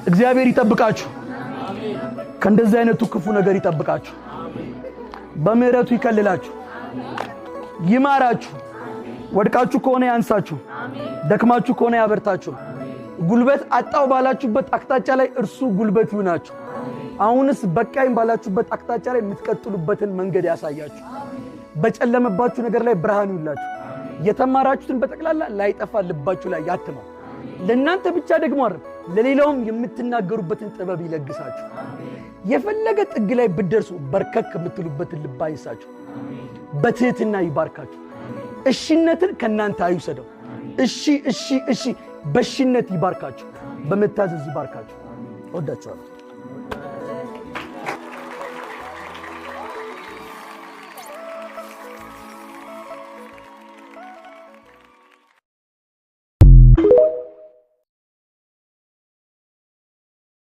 እግዚአብሔር ይጠብቃችሁ ከእንደዚህ አይነቱ ክፉ ነገር ይጠብቃችሁ በምህረቱ ይከልላችሁ ይማራችሁ ወድቃችሁ ከሆነ ያንሳችሁ ደክማችሁ ከሆነ ያበርታችሁ ጉልበት አጣው ባላችሁበት አቅጣጫ ላይ እርሱ ጉልበት ይሁናችሁ አሁንስ በቃኝ ባላችሁበት አቅጣጫ ላይ የምትቀጥሉበትን መንገድ ያሳያችሁ በጨለመባችሁ ነገር ላይ ብርሃን ይሁንላችሁ የተማራችሁትን በጠቅላላ ላይጠፋ ልባችሁ ላይ ያትመው ለእናንተ ብቻ ደግሞ አይደል ለሌላውም የምትናገሩበትን ጥበብ ይለግሳችሁ የፈለገ ጥግ ላይ ብትደርሱ በርከክ የምትሉበትን ልብ አይንሳችሁ በትህትና ይባርካችሁ እሺነትን ከናንተ አይውሰደው እሺ በሽነት ይባርካችሁ በመታዘዝ ይባርካችሁ ወዳችኋለሁ